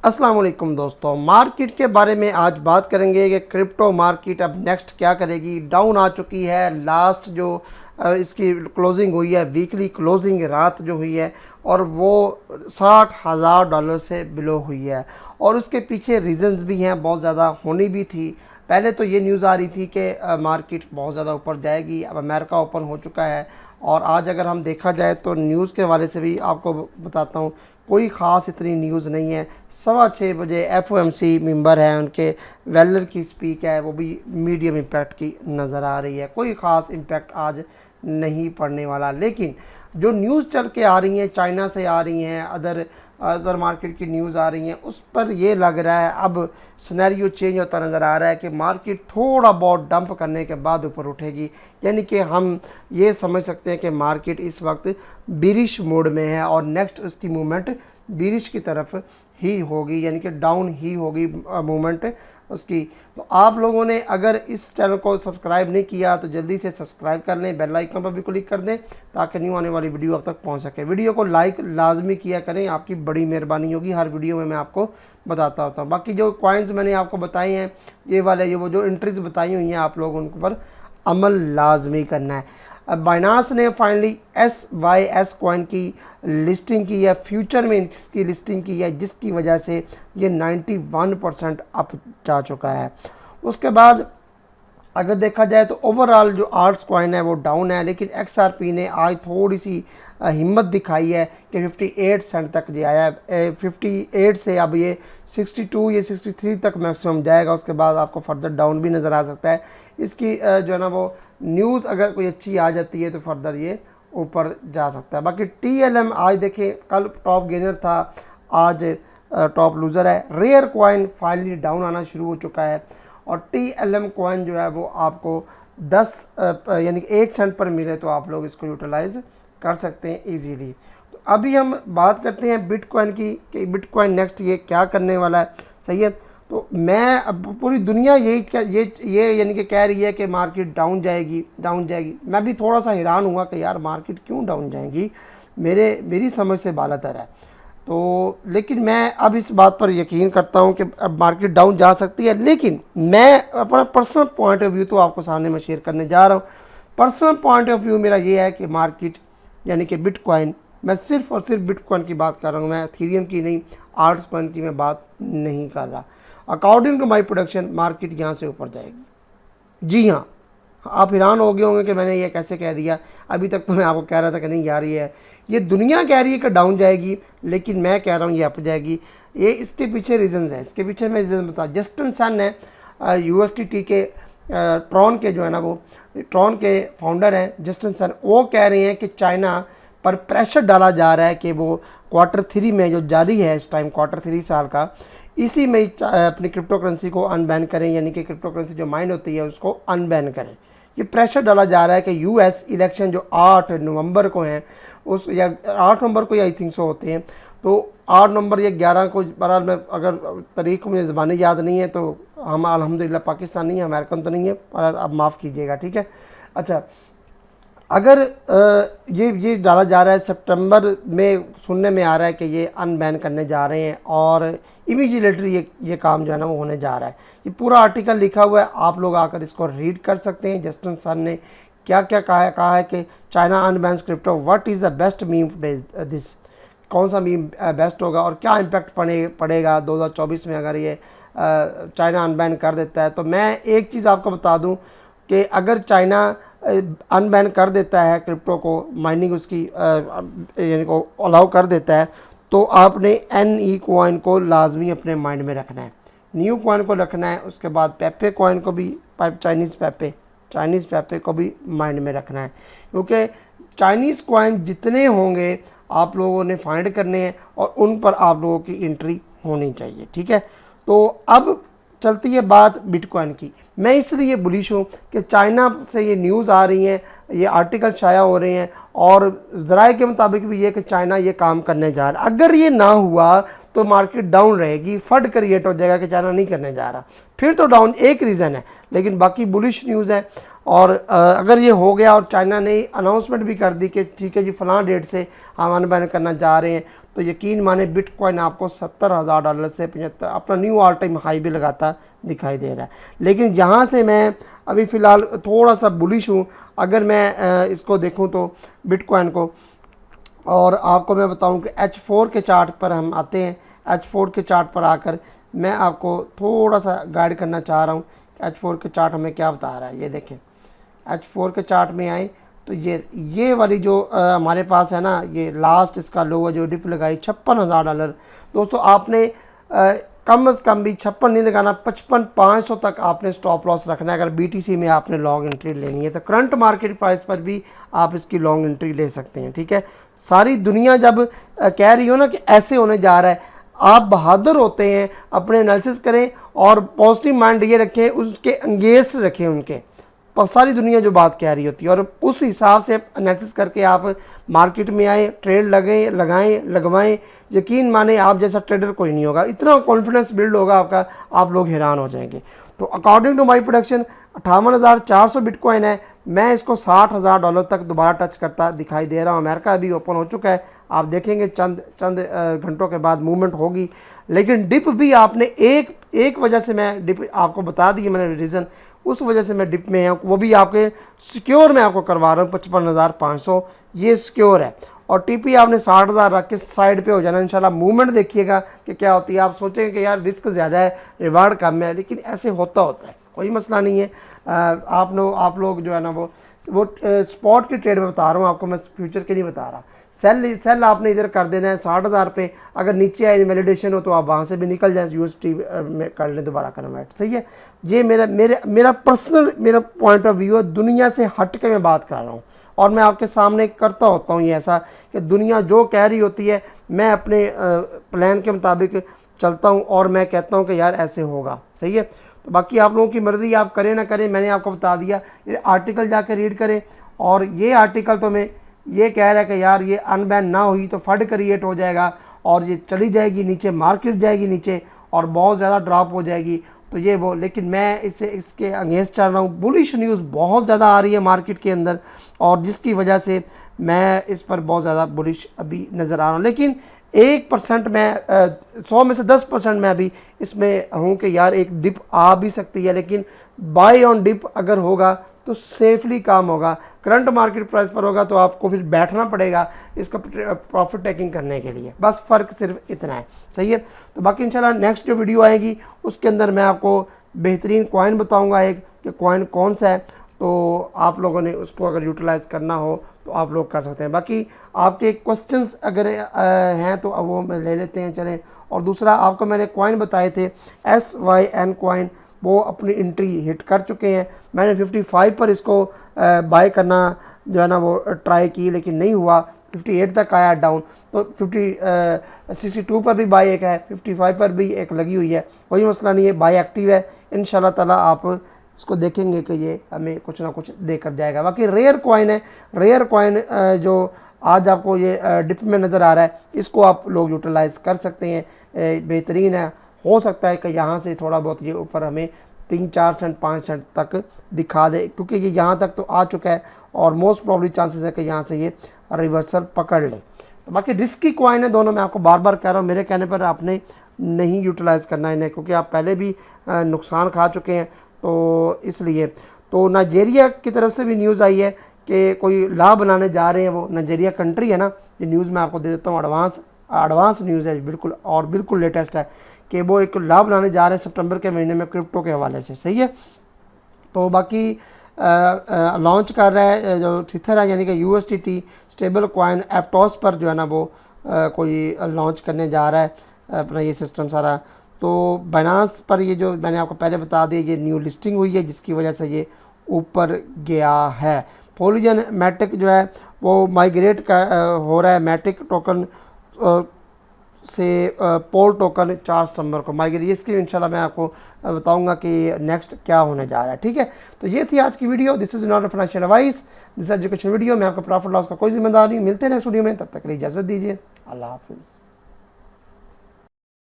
अस्सलाम वालेकुम दोस्तों, मार्केट के बारे में आज बात करेंगे कि क्रिप्टो मार्केट अब नेक्स्ट क्या करेगी। डाउन आ चुकी है। लास्ट जो इसकी क्लोजिंग हुई है, वीकली क्लोजिंग रात जो हुई है, और वो $60,000 से बिलो हुई है। और उसके पीछे रीज़न्स भी हैं, बहुत ज़्यादा होनी भी थी। पहले तो ये न्यूज़ आ रही थी कि मार्केट बहुत ज़्यादा ऊपर जाएगी। अब अमेरिका ओपन हो चुका है, और आज अगर हम देखा जाए तो न्यूज़ के हवाले से भी आपको बताता हूँ, कोई ख़ास इतनी न्यूज़ नहीं है। 6:15 बजे FOMC मेंबर है, उनके वेलर की स्पीक है, वो भी मीडियम इम्पैक्ट की नज़र आ रही है। कोई ख़ास इम्पैक्ट आज नहीं पड़ने वाला। लेकिन जो न्यूज़ चल के आ रही हैं, चाइना से आ रही हैं, अदर मार्केट की न्यूज़ आ रही हैं, उस पर ये लग रहा है अब सिनेरियो चेंज होता नज़र आ रहा है कि मार्केट थोड़ा बहुत डंप करने के बाद ऊपर उठेगी। यानी कि हम ये समझ सकते हैं कि मार्केट इस वक्त बिरिश मोड में है और नेक्स्ट उसकी मूवमेंट बिरिश की तरफ ही होगी, यानी कि डाउन ही होगी मूवमेंट उसकी। तो आप लोगों ने अगर इस चैनल को सब्सक्राइब नहीं किया तो जल्दी से सब्सक्राइब कर लें, बेल आइकन पर भी क्लिक कर दें ताकि न्यू आने वाली वीडियो अब तक पहुंच सके। वीडियो को लाइक लाजमी किया करें, आपकी बड़ी मेहरबानी होगी। हर वीडियो में मैं आपको बताता होता हूँ। बाकी जो कॉइन्स मैंने आपको बताए हैं, ये वाले ये वो जो एंट्रीज बताई हुई हैं, आप लोग उन पर अमल लाजमी करना है। अब बाइनांस ने फाइनली SYS कॉइन की लिस्टिंग की है, फ्यूचर में इसकी लिस्टिंग की है, जिसकी वजह से ये 91% अप जा चुका है। उसके बाद अगर देखा जाए तो ओवरऑल जो आर्ट्स कॉइन है वो डाउन है, लेकिन XRP ने आज थोड़ी सी हिम्मत दिखाई है कि 58 सेंट तक जो आया है। 58 से अब ये 62 या 63 तक मैक्सिमम जाएगा। उसके बाद आपको फर्दर डाउन भी नज़र आ सकता है। इसकी जो है ना वो न्यूज़ अगर कोई अच्छी आ जाती है तो फर्दर ये ऊपर जा सकता है। बाकी TLM आज देखें, कल टॉप गेनर था, आज टॉप लूज़र है। रेयर कॉइन फाइनली डाउन आना शुरू हो चुका है, और TLM कॉइन जो है वो आपको 10 यानी 1 सेंट पर मिले तो आप लोग इसको यूटिलाइज़ कर सकते हैं इजीली। तो अभी हम बात करते हैं बिटकॉइन की कि बिटकॉइन नेक्स्ट ये क्या करने वाला है। सही है, तो मैं अब पूरी दुनिया ये यानी कि कह रही है कि मार्केट डाउन जाएगी। मैं भी थोड़ा सा हैरान हुआ कि यार मार्केट क्यों डाउन जाएगी, मेरी समझ से बालातर है। तो लेकिन मैं अब इस बात पर यकीन करता हूं कि अब मार्केट डाउन जा सकती है। लेकिन मैं अपना पर्सनल पॉइंट ऑफ व्यू तो आपको सामने में शेयर करने जा रहा हूं। पर्सनल पॉइंट ऑफ व्यू मेरा ये है कि मार्केट यानी कि बिटकॉइन, मैं सिर्फ और सिर्फ बिटकॉइन की बात कर रहा हूँ, मैं इथेरियम की नहीं, आल्ट्स कॉइन की मैं बात नहीं कर रहा। According to my production market यहाँ से ऊपर जाएगी। जी हाँ, आप हैरान हो गए होंगे कि मैंने ये कैसे कह दिया। अभी तक तो मैं आपको कह रहा था कि नहीं यार ये दुनिया कह रही है कि डाउन जाएगी, लेकिन मैं कह रहा हूँ ये अप जाएगी। ये इसके पीछे रीजंस हैं, इसके पीछे मैं रीज़न बता। जस्टिन सन है USDT के ट्रॉन के जो है ना वो ट्रॉन के फाउंडर हैं जस्टिन सन, वो कह रहे हैं कि चाइना पर प्रेशर डाला जा रहा है कि वो Q3 में जो जारी है इस टाइम Q3 साल का, इसी में अपनी क्रिप्टो करेंसी को अनबैन करें, यानी कि क्रिप्टो करेंसी जो माइंड होती है उसको अनबैन करें। ये प्रेशर डाला जा रहा है कि US इलेक्शन जो 8 नवंबर को हैं, उस या 8 नवंबर को या आई थिंक सो होते हैं, तो 8 नवंबर या 11 को, बहरहाल मैं अगर तारीख मुझे ज़बानी याद नहीं है तो हम अल्हम्दुलिल्लाह पाकिस्तानी हैं, अमेरिकन तो नहीं है, पर अब माफ़ कीजिएगा, ठीक है। अच्छा, अगर ये डाला जा रहा है सितंबर में, सुनने में आ रहा है कि ये अनबैन करने जा रहे हैं और इमीडिएटली ये काम जो है ना वो होने जा रहा है। ये पूरा आर्टिकल लिखा हुआ है, आप लोग आकर इसको रीड कर सकते हैं। जस्टिन सन ने क्या क्या कहा है कि China unbans crypto, what is the best meme this, कौन सा मीम बेस्ट होगा और क्या इम्पैक्ट पड़ेगा 2024 में अगर ये चाइना अनबैन कर देता है। तो मैं एक चीज़ आपको बता दूं कि अगर चाइना अनबैन कर देता है क्रिप्टो को, माइनिंग उसकी यानी को अलाउ कर देता है, तो आपने NE कॉइन को लाजमी अपने माइंड में रखना है, न्यू कॉइन को रखना है। उसके बाद पेपे कॉइन को भी, चाइनीज़ पेपे को भी माइंड में रखना है, क्योंकि चाइनीज़ कॉइन जितने होंगे आप लोगों ने फाइंड करने हैं और उन पर आप लोगों की एंट्री होनी चाहिए, ठीक है। तो अब चलती है बात बिटकॉइन की। मैं इसलिए बुलिश हूँ कि चाइना से ये न्यूज़ आ रही हैं, ये आर्टिकल शाया हो रहे हैं, और ज़राए के मुताबिक भी ये कि चाइना ये काम करने जा रहा है। अगर ये ना हुआ तो मार्केट डाउन रहेगी, फड क्रिएट हो जाएगा कि चाइना नहीं करने जा रहा, फिर तो डाउन एक रीज़न है, लेकिन बाकी बुलिश न्यूज़ है। और अगर ये हो गया और चाइना ने अनाउंसमेंट भी कर दी कि ठीक है जी फ़लाँ डेट से हम अनबैन करना जा रहे हैं, तो यकीन माने बिटकॉइन आपको $70,000 से 75 अपना न्यू ऑल टाइम हाई भी लगाता दिखाई दे रहा है। लेकिन यहाँ से मैं अभी फ़िलहाल थोड़ा सा बुलिश हूँ। अगर मैं इसको देखूँ तो बिटकॉइन को, और आपको मैं बताऊं कि H4 के चार्ट पर हम आते हैं। H4 के चार्ट पर आकर मैं आपको थोड़ा सा गाइड करना चाह रहा हूं कि H4 के चार्ट हमें क्या बता रहा है। ये देखें, H4 के चार्ट में आए तो ये वाली जो हमारे पास है ना, ये लास्ट इसका लो है जो डिप लगाई $56,000। दोस्तों आपने कम से कम भी 56 नहीं लगाना, 55,500 तक आपने स्टॉप लॉस रखना है अगर BTC में आपने लॉन्ग एंट्री लेनी है। तो करंट मार्केट प्राइस पर भी आप इसकी लॉन्ग एंट्री ले सकते हैं। ठीक है, सारी दुनिया जब कह रही हो ना कि ऐसे होने जा रहा है, आप बहादुर होते हैं, अपने एनालिसिस करें और पॉजिटिव माइंड ये रखें, उसके अंगेंस्ट रखें उनके, सारी दुनिया जो बात कह रही होती है, और उस हिसाब से एनालिसिस करके आप मार्केट में आए, ट्रेड लगवाएं। यकीन माने आप जैसा ट्रेडर कोई नहीं होगा, इतना कॉन्फिडेंस बिल्ड होगा आपका, आप लोग हैरान हो जाएंगे। तो according to my production 58,400 bitcoin है। मैं इसको $60,000 तक दोबारा टच करता दिखाई दे रहा हूँ। अमेरिका अभी ओपन हो चुका है, आप देखेंगे चंद घंटों के बाद मूवमेंट होगी। लेकिन डिप भी आपने एक वजह से, मैं डिप आपको बता दी मैंने रीज़न, उस वजह से मैं डिप में हूँ, वो भी आपके सिक्योर में आपको करवा रहा हूँ 55,500, ये सिक्योर है। और टीपी आपने 60,000 रख के साइड पे हो जाना। इंशाल्लाह मूवमेंट देखिएगा कि क्या होती है। आप सोचेंगे कि यार रिस्क ज़्यादा है, रिवार्ड कम है, लेकिन ऐसे होता है, कोई मसला नहीं है। आप लोग जो है ना वो स्पॉट की ट्रेड में बता रहा हूँ आपको, मैं फ्यूचर के नहीं बता रहा। सेल आपने इधर कर देना है 60,000 पे। अगर नीचे आए इनवैलिडेशन हो तो आप वहाँ से भी निकल जाए, UST में कर लें दोबारा कन्वर्ट। सही है, ये मेरा पर्सनल मेरा पॉइंट ऑफ व्यू है। दुनिया से हट के मैं बात कर रहा हूँ और मैं आपके सामने करता होता हूँ ये ऐसा कि दुनिया जो कह रही होती है मैं अपने प्लान के मुताबिक चलता हूँ और मैं कहता हूँ कि यार ऐसे होगा। सही है, तो बाकी आप लोगों की मर्ज़ी, आप करें ना करें, मैंने आपको बता दिया। ये आर्टिकल जाकर रीड करें, और ये आर्टिकल तो मैं ये कह रहा है कि यार ये अनबैन ना हुई तो फंड क्रिएट हो जाएगा और ये चली जाएगी नीचे, मार्केट जाएगी नीचे और बहुत ज़्यादा ड्रॉप हो जाएगी, तो ये वो। लेकिन मैं इसके अगेंस्ट चल रहा हूँ। बुलिश न्यूज़ बहुत ज़्यादा आ रही है मार्केट के अंदर, और जिसकी वजह से मैं इस पर बहुत ज़्यादा बुलिश अभी नज़र आ रहा हूँ। लेकिन 1% मैं 100 में से 10% मैं अभी इसमें हूँ कि यार एक डिप आ भी सकती है, लेकिन बाय ऑन डिप अगर होगा तो सेफली काम होगा। करंट मार्केट प्राइस पर होगा तो आपको फिर बैठना पड़ेगा इसका प्रॉफिट टेकिंग करने के लिए, बस फ़र्क सिर्फ इतना है। सही है, तो बाकी इंशाल्लाह नेक्स्ट जो वीडियो आएगी उसके अंदर मैं आपको बेहतरीन कॉइन बताऊंगा एक, कि कॉइन कौन सा है, तो आप लोगों ने उसको अगर यूटिलाइज़ करना हो तो आप लोग कर सकते हैं। बाकी आपके क्वेश्चंस अगर हैं तो अब वो ले लेते हैं, चलें। और दूसरा आपको मैंने कॉइन बताए थे SYN कॉइन, वो अपनी एंट्री हिट कर चुके हैं। मैंने 55 पर इसको बाय करना जो है ना वो ट्राई की, लेकिन नहीं हुआ, 58 तक आया डाउन। तो 62 पर भी बाय एक है, 55 पर भी एक लगी हुई है, कोई मसला नहीं है, बाय एक्टिव है। इंशाल्लाह ताला आप इसको देखेंगे कि ये हमें कुछ ना कुछ देकर जाएगा। बाकी रेयर कॉइन है, रेयर कॉइन जो आज आपको ये डिप में नज़र आ रहा है, इसको आप लोग यूटिलाइज़ कर सकते हैं, बेहतरीन है। हो सकता है कि यहाँ से थोड़ा बहुत ये ऊपर हमें 3-4 सेंट 5 सेंट तक दिखा दे, क्योंकि ये यहाँ तक तो आ चुका है और मोस्ट प्रॉब्ली चांसेस है कि यहाँ से ये रिवर्सल पकड़ ले। तो बाकी रिस्की कॉइन है दोनों, मैं आपको बार बार कह रहा हूँ, मेरे कहने पर आपने नहीं यूटिलाइज़ करना है इन्हें, क्योंकि आप पहले भी नुकसान खा चुके हैं। तो इसलिए तो नाइजीरिया की तरफ से भी न्यूज़ आई है कि कोई लॉ बनाने जा रहे हैं, वो नाइजीरिया कंट्री है ना, ये न्यूज़ मैं आपको दे देता हूँ, एडवांस न्यूज़ है बिल्कुल, और बिल्कुल लेटेस्ट है कि वो एक लॉ बनाने जा रहे हैं सितंबर के महीने में क्रिप्टो के हवाले से। सही है, तो बाकी लॉन्च कर रहा है जो थिथर है, यानी कि USDT स्टेबल कॉइन एप्टॉस पर जो है ना वो कोई लॉन्च करने जा रहा है अपना ये सिस्टम सारा। तो बाइनेंस पर ये जो मैंने आपको पहले बता दिया, ये न्यू लिस्टिंग हुई है जिसकी वजह से ये ऊपर गया है। पॉलीजन मैटिक जो है वो माइग्रेट हो रहा है मैटिक टोकन से पोल टोकन 4 सितंबर को माइग्रेट, इसकी इंशाल्लाह मैं आपको बताऊंगा कि नेक्स्ट क्या होने जा रहा है। ठीक है, तो ये थी आज की video. This is not a financial advice, this education video. मैं आपका प्रॉफिट लॉस का कोई जिम्मेदार नहीं। मिलते हैं नेक्स्ट वीडियो में, तब तक के लिए इजाज़त दीजिए। अल्लाह हाफिज़।